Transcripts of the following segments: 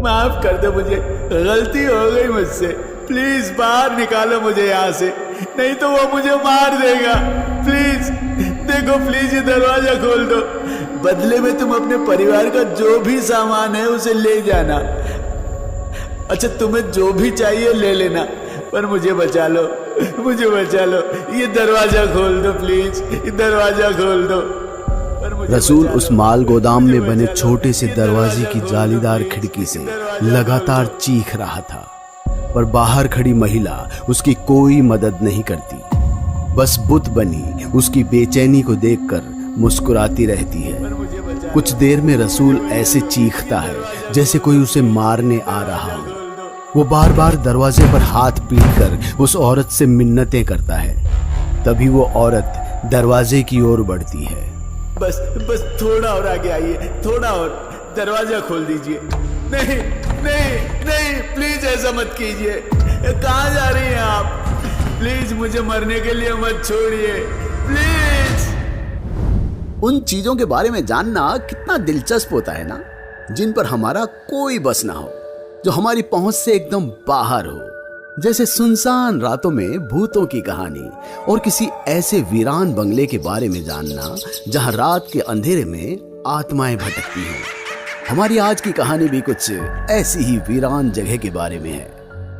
माफ कर दो मुझे, गलती हो गई मुझसे। प्लीज बाहर निकालो मुझे यहाँ से, नहीं तो वो मुझे मार देगा। प्लीज देखो, प्लीज ये दरवाजा खोल दो। बदले में तुम अपने परिवार का जो भी सामान है उसे ले जाना। अच्छा, तुम्हें जो भी चाहिए ले लेना, पर मुझे बचा लो, मुझे बचा लो। ये दरवाजा खोल दो प्लीज, ये दरवाजा खोल दो। रसूल उस माल गोदाम में बने छोटे से दरवाजे की जालीदार खिड़की से लगातार चीख रहा था, पर बाहर खड़ी महिला उसकी कोई मदद नहीं करती। बस बुत बनी उसकी बेचैनी को देखकर मुस्कुराती रहती है। कुछ देर में रसूल ऐसे चीखता है जैसे कोई उसे मारने आ रहा हो। वो बार बार दरवाजे पर हाथ पीटकर उस औरत से मिन्नतें करता है। तभी वो औरत दरवाजे की ओर बढ़ती है। बस बस थोड़ा और आगे आइए, थोड़ा और, दरवाजा खोल दीजिए। नहीं नहीं नहीं, प्लीज ऐसा मत कीजिए। कहाँ जा रही हैं आप? प्लीज मुझे मरने के लिए मत छोड़िए, प्लीज। उन चीजों के बारे में जानना कितना दिलचस्प होता है ना, जिन पर हमारा कोई बस ना हो, जो हमारी पहुंच से एकदम बाहर हो। जैसे सुनसान रातों में भूतों की कहानी, और किसी ऐसे वीरान बंगले के बारे में जानना जहां रात के अंधेरे में आत्माएं भटकती हैं। हमारी आज की कहानी भी कुछ ऐसी ही वीरान जगह के बारे में है,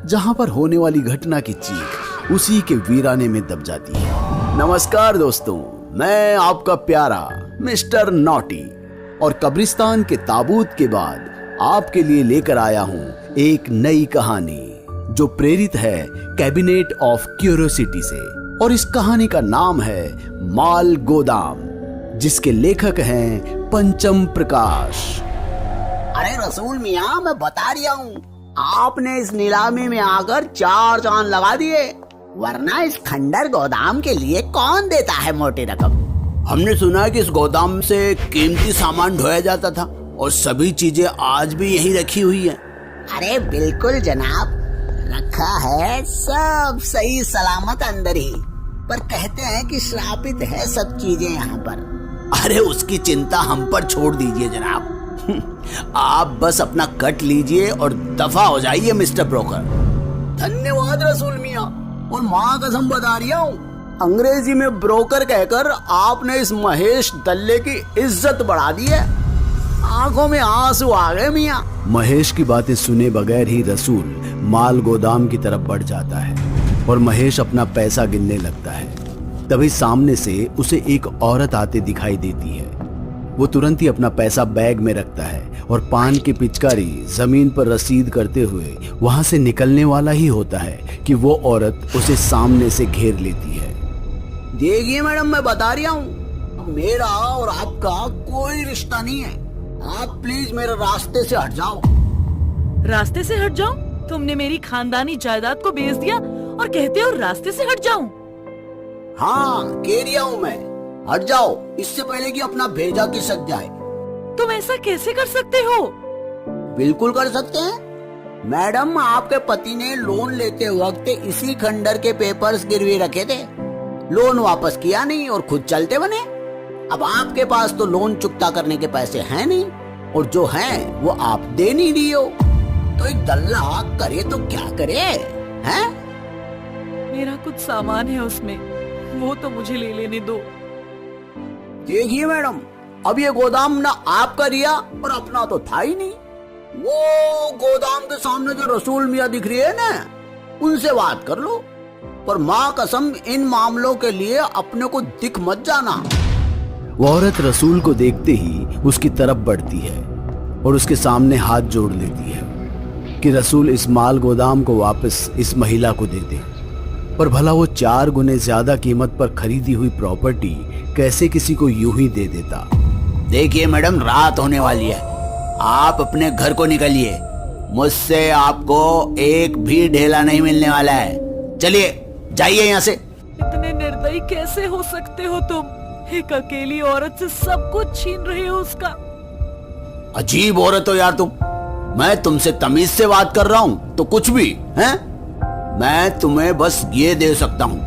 जहां पर होने वाली घटना की चीख उसी के वीराने में दब जाती है। नमस्कार दोस्तों, मैं आपका प्यारा मिस्टर नॉटी, और कब्रिस्तान के ताबूत के बाद आपके लिए लेकर आया हूं एक नई कहानी जो प्रेरित है कैबिनेट ऑफ क्यूरियोसिटी से। और इस कहानी का नाम है माल गोदाम, जिसके लेखक हैं पंचम प्रकाश। अरे रसूल मियाँ, मैं बता रहा हूँ, आपने इस नीलामी में आकर 4 चांद लगा दिए, वरना इस खंडर गोदाम के लिए कौन देता है मोटी रकम। हमने सुना है कि इस गोदाम से कीमती सामान ढोया जाता था, और सभी चीजें आज भी यहीं रखी हुई हैं। अरे बिल्कुल जनाब, रखा है सब सही सलामत अंदर ही, पर कहते हैं कि श्रापित है सब चीजें यहाँ पर। अरे उसकी चिंता हम पर छोड़ दीजिए जनाब। आप बस अपना कट लीजिए और दफा हो जाइए मिस्टर ब्रोकर। धन्यवाद रसूल मियाँ, और माँ कसम बता रहा हूँ, अंग्रेजी में ब्रोकर कहकर आपने इस महेश दल्ले की इज्जत बढ़ा दी है। आंखों में आंसू आ गए मियाँ। महेश की बातें सुने बगैर ही रसूल माल गोदाम की तरफ बढ़ जाता है, और महेश अपना पैसा गिनने लगता है। तभी सामने से उसे एक औरत आते दिखाई देती है। वो तुरंत ही अपना पैसा बैग में रखता है, और पान की पिचकारी जमीन पर रसीद करते हुए वहां से निकलने वाला ही होता है कि वो औरत उसे सामने से घेर लेती है। देखिए मैडम, मैं बता रहा हूँ, मेरा और आपका कोई रिश्ता नहीं है। आप प्लीज मेरे रास्ते से हट जाओ। रास्ते से हट जाऊं? तुमने मेरी खानदानी जायदाद को बेच दिया और कहते हो रास्ते से हट जाऊं? हाँ, कह रहा हूँ मैं, हट जाओ, इससे पहले कि अपना भेजा की सज जाए। तुम ऐसा कैसे कर सकते हो? बिल्कुल कर सकते हैं मैडम। आपके पति ने लोन लेते वक्त इसी खंडर के पेपर्स गिरवी रखे थे, लोन वापस किया नहीं और खुद चलते बने। अब आपके पास तो लोन चुकता करने के पैसे हैं नहीं, और जो हैं वो आप दे नहीं रही हो, तो एक दल्ला करे तो क्या करे, हैं? मेरा कुछ सामान है उसमें, वो तो मुझे ले लेने दो। देखिए मैडम, अब ये गोदाम ना आपका रिया और अपना तो था ही नहीं। वो गोदाम के सामने जो रसूल मियाँ दिख रही है ना, उनसे बात कर लो, पर माँ कसम इन मामलों के लिए अपने को दिख मत जाना। वो औरत रसूल को देखते ही उसकी तरफ बढ़ती है और उसके सामने हाथ जोड़ लेती है कि रसूल इस माल गोदाम को वापस इस महिला को दे दे। पर भला वो 4 गुने ज्यादा कीमत पर खरीदी हुई प्रॉपर्टी कैसे किसी को यूं ही दे देता। देखिए मैडम, रात होने वाली है, आप अपने घर को निकलिए, मुझसे आपको एक भी ढेला नहीं मिलने वाला है। चलिए जाइए यहाँ से। इतने निर्दयी कैसे हो सकते हो तुम? एक अकेली औरत से सब कुछ छीन रहे हो उसका। अजीब औरत हो यार तुम। मैं तुमसे तमीज से बात कर रहा हूँ तो कुछ भी हैं? मैं तुम्हें बस ये दे सकता हूँ,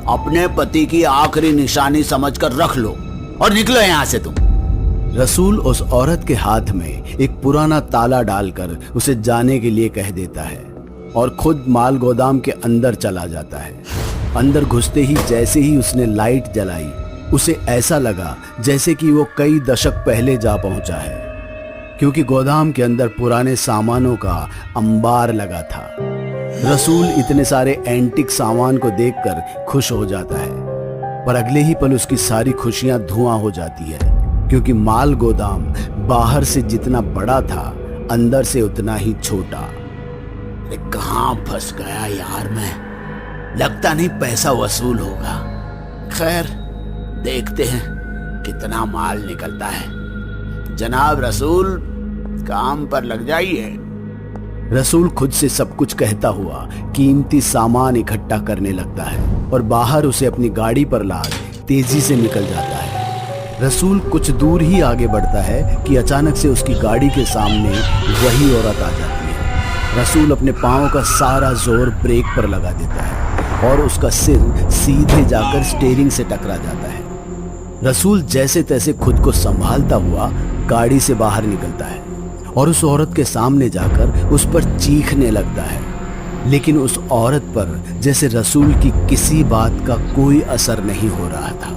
अपने पति की आखिरी निशानी समझकर रख लो और निकलो यहाँ से तुम। रसूल उस औरत के हाथ में एक पुराना ताला डालकर उसे जाने के लिए कह देता है और खुद माल गोदाम के अंदर चला जाता है। अंदर घुसते ही जैसे ही उसने लाइट जलाई, उसे ऐसा लगा जैसे कि वो कई दशक पहले जा पहुंचा है, क्योंकि गोदाम के अंदर पुराने सामानों का अंबार लगा था। रसूल इतने सारे एंटिक सामान को देखकर खुश हो जाता है, पर अगले ही पल उसकी सारी खुशियां धुआं हो जाती है, क्योंकि माल गोदाम बाहर से जितना बड़ा था, अंदर से उतना ही छोटा। अरे कहाँ फंस गया यार मैं, लगता नहीं पैसा वसूल होगा। खैर देखते हैं कितना माल निकलता है। जनाब रसूल, काम पर लग जाइए। रसूल खुद से सब कुछ कहता हुआ कीमती सामान इकट्ठा करने लगता है और बाहर उसे अपनी गाड़ी पर लाद तेजी से निकल जाता है। रसूल कुछ दूर ही आगे बढ़ता है कि अचानक से उसकी गाड़ी के सामने वही औरत आ जाती है। रसूल अपने पांव का सारा जोर ब्रेक पर लगा देता है और उसका सिर सीधे जाकर स्टीयरिंग से टकरा जाता है। रसूल जैसे तैसे खुद को संभालता हुआ गाड़ी से बाहर निकलता है और उस औरत के सामने जाकर उस पर चीखने लगता है, लेकिन उस औरत पर जैसे रसूल की किसी बात का कोई असर नहीं हो रहा था।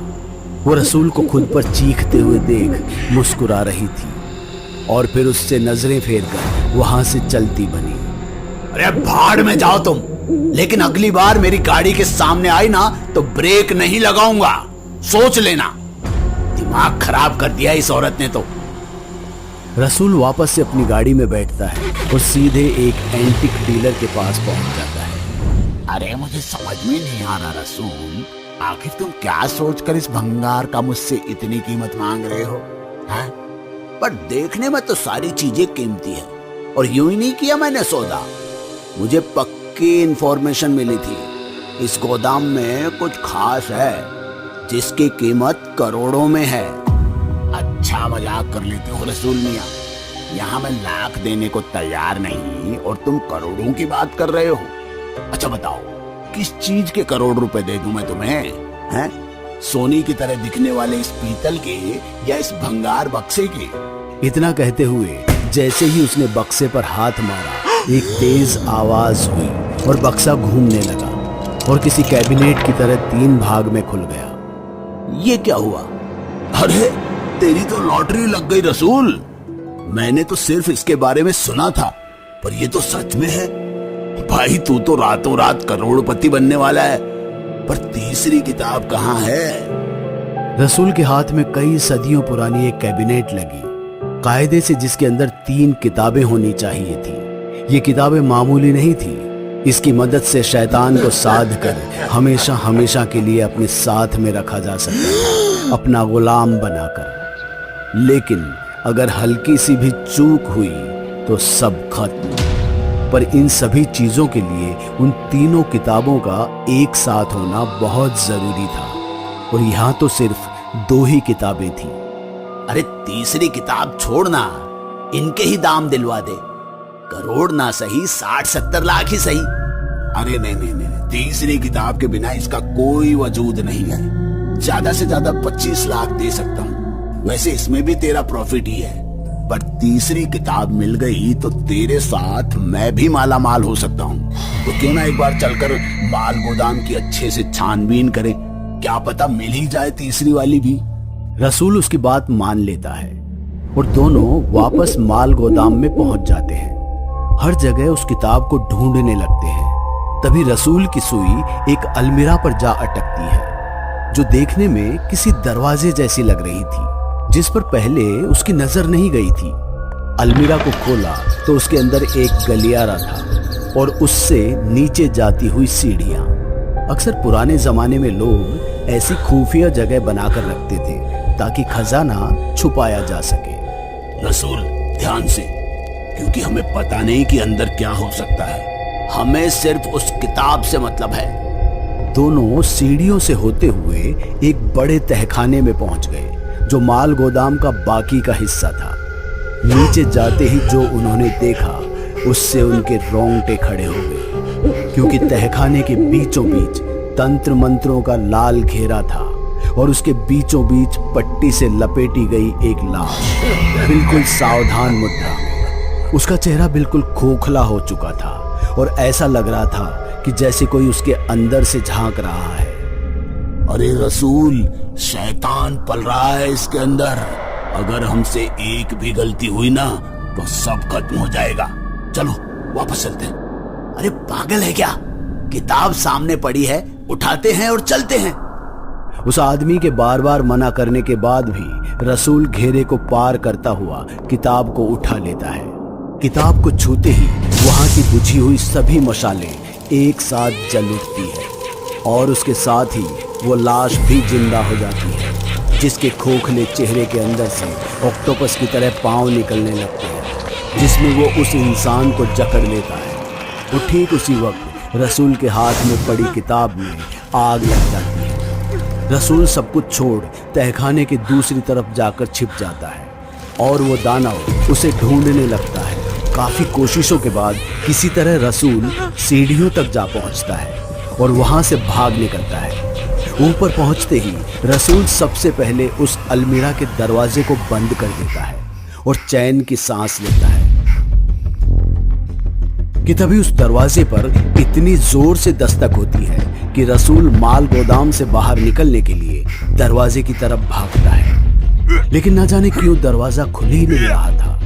वो रसूल को खुद पर चीखते हुए देख मुस्कुरा रही थी और फिर उससे नजरें फेरकर वहां से चलती बनी। अरे भाड़ में जाओ तुम, लेकिन अगली बार मेरी गाड़ी के सामने आई ना तो ब्रेक नहीं लगाऊंगा, सोच लेना। दिमाग खराब कर दिया इस औरत ने तो। रसूल वापस से अपनी गाड़ी में बैठता है और सीधे एक एंटिक डीलर के पास पहुंच जाता है। अरे मुझे समझ में नहीं आ रहा रसूल, आखिर तुम क्या सोचकर इस भंगार का मुझसे इतनी कीमत मांग रहे हो? हैं? पर देखने में तो सारी चीजें कीमती है और यूं ही नहीं किया मैंने सौदा। मुझे पक्की इंफॉर्मेशन मिली थी, इस गोदाम में कुछ खास है जिसकी कीमत करोड़ों में है। अच्छा मजाक कर लेते हो रसूल मियां, यहाँ मैं लाख देने को तैयार नहीं और तुम करोड़ों की बात कर रहे हो। अच्छा बताओ, किस चीज के करोड़ रुपए दे दूं मैं तुम्हें? हैं? सोने की तरह दिखने वाले इस पीतल के या इस भंगार बक्से के? इतना कहते हुए जैसे ही उसने बक्से पर हाथ मारा, एक तेज आवाज हुई और बक्सा घूमने लगा और किसी कैबिनेट की तरह 3 भाग में खुल गया। ये क्या हुआ? अरे तेरी तो लॉटरी लग गई रसूल। मैंने तो सिर्फ इसके बारे में सुना था, पर ये तो सच में है। भाई तू तो रातों रात करोड़पति बनने वाला है, पर तीसरी किताब कहाँ है? रसूल के हाथ में कई सदियों पुरानी एक कैबिनेट लगी, कायदे से जिसके अंदर 3 किताबें होनी चाहिए थी। ये किताबें मामूली नहीं थी, इसकी मदद से शैतान को साध कर हमेशा हमेशा के लिए अपने साथ में रखा जा सकता था, अपना गुलाम बनाकर। लेकिन अगर हल्की सी भी चूक हुई तो सब खत्म। पर इन सभी चीजों के लिए उन तीनों किताबों का एक साथ होना बहुत जरूरी था, और यहां तो सिर्फ 2 ही किताबें थी। अरे तीसरी किताब छोड़ना, इनके ही दाम दिलवा दे। करोड़ ना सही, 60-70 लाख ही सही। अरे नहीं, तीसरी किताब के बिना इसका कोई वजूद नहीं है। ज्यादा से ज्यादा 25 लाख दे सकता हूँ, वैसे इसमें भी तेरा प्रॉफिट ही है। पर तीसरी किताब मिल गई तो तेरे साथ मैं भी माला माल हो सकता हूँ। तो क्यों ना एक बार चलकर माल गोदाम की अच्छे से छानबीन करें, क्या पता मिल ही जाए तीसरी वाली भी। रसूल उसकी बात मान लेता है और दोनों वापस माल गोदाम में पहुंच जाते हैं। हर जगह उस किताब को ढूंढने लगते हैं। तभी रसूल की सुई एक अलमीरा पर जा अटकती है, जो देखने में किसी दरवाजे जैसी लग रही थी, जिस पर पहले उसकी नजर नहीं गई थी। अलमीरा को खोला तो उसके अंदर एक गलियारा था और उससे नीचे जाती हुई सीढ़ियां। अक्सर पुराने जमाने में लोग ऐसी खुफिया जगह बनाकर रखते थे ताकि खजाना छुपाया जा सके। रसूल ध्यान से, क्योंकि हमें पता नहीं कि अंदर क्या हो सकता है। हमें सिर्फ उस किताब से मतलब है। दोनों सीढ़ियों से होते हुए एक बड़े तहखाने में पहुंच गए, जो माल गोदाम का बाकी का हिस्सा था। नीचे जाते ही जो उन्होंने देखा, उससे उनके रोंगटे खड़े हो गए, क्योंकि तहखाने के बीचों बीच तंत्र मंत्रों का लाल घेरा था और उसके बीचों बीच पट्टी से लपेटी गई एक लाश, बिल्कुल सावधान मुद्रा में। उसका चेहरा बिल्कुल खोखला हो चुका था और ऐसा लग रहा था कि जैसे कोई उसके अंदर से झांक रहा है। अरे रसूल, शैतान पल रहा है इसके अंदर। अगर हमसे एक भी गलती हुई ना तो सब खत्म हो जाएगा। चलो वापस चलते हैं। अरे पागल है क्या? किताब सामने पड़ी है, उठाते हैं और चलते हैं। उस आदमी के बार बार मना करने के बाद भी रसूल घेरे को पार करता हुआ किताब को उठा लेता है। किताब को छूते ही वहां की बुझी हुई सभी मशालें एक साथ जल उठती है और उसके साथ ही वो लाश भी जिंदा हो जाती है, जिसके खोखले चेहरे के अंदर से ऑक्टोपस की तरह पांव निकलने लगते हैं, जिसमें वो उस इंसान को जकड़ लेता है। वो ठीक उसी वक्त रसूल के हाथ में पड़ी किताब में आग लग जाती है। रसूल सब कुछ छोड़ तहखाने के दूसरी तरफ जाकर छिप जाता है और वो दानव उसे ढूंढने लगता है। काफी कोशिशों के बाद किसी तरह रसूल सीढ़ियों तक जा पहुंचता है और वहां से भाग निकलता है। ऊपर पहुंचते ही रसूल सबसे पहले उस अलमीरा के दरवाजे को बंद कर देता है और चैन की सांस लेता है कि तभी उस दरवाजे पर इतनी जोर से दस्तक होती है कि रसूल माल गोदाम से बाहर निकलने के लिए दरवाजे की तरफ भागता है, लेकिन न जाने क्यों दरवाजा खुल ही नहीं रहा था।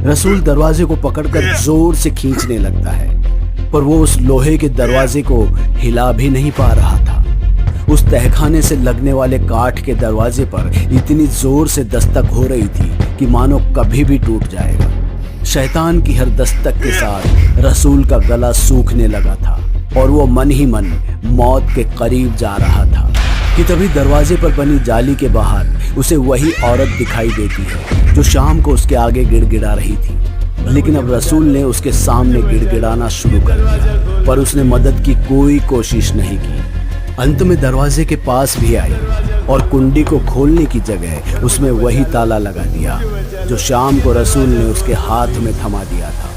रसूल दरवाजे को पकड़कर जोर से खींचने लगता है, पर वो उस लोहे के दरवाजे को हिला भी नहीं पा रहा था। उस तहखाने से लगने वाले काठ के दरवाजे पर इतनी जोर से दस्तक हो रही थी कि मानो कभी भी टूट जाएगा। शैतान की हर दस्तक के साथ रसूल का गला सूखने लगा था और वो मन ही मन मौत के करीब जा रहा था कि तभी दरवाजे पर बनी जाली के बाहर उसे वही औरत दिखाई देती है जो शाम को उसके आगे गिड़गिड़ा रही थी। लेकिन अब रसूल ने उसके सामने गिड़गिड़ाना शुरू कर दिया, पर उसने मदद की कोई कोशिश नहीं की। अंत में दरवाजे के पास भी आई और कुंडी को खोलने की जगह उसमें वही ताला लगा दिया जो शाम को रसूल ने उसके हाथ में थमा दिया था।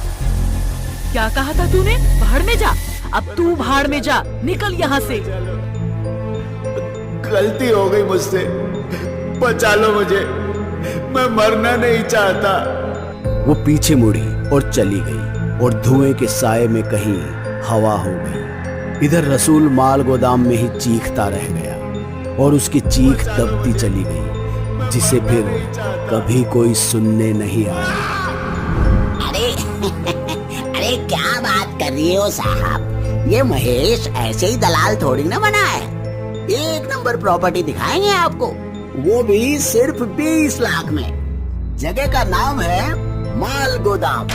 क्या कहा था तूने? भाड़ में जा। अब तू भाड़ में जा, निकल यहाँ से। गलती हो गई मुझसे, बचा लो मुझे, मैं मरना नहीं चाहता। वो पीछे मुड़ी और चली गई और धुएं के साए में कहीं हवा हो गई। इधर रसूल माल गोदाम में ही चीखता रह गया और उसकी चीख दबती चली गई, जिसे फिर कभी कोई सुनने नहीं आया। अरे अरे क्या बात कर रही हो साहब, ये महेश ऐसे ही दलाल थोड़ी ना बना है। एक नंबर प्रॉपर्टी दिखाएंगे आपको, वो भी सिर्फ 20 लाख में। जगह का नाम है माल गोदाम।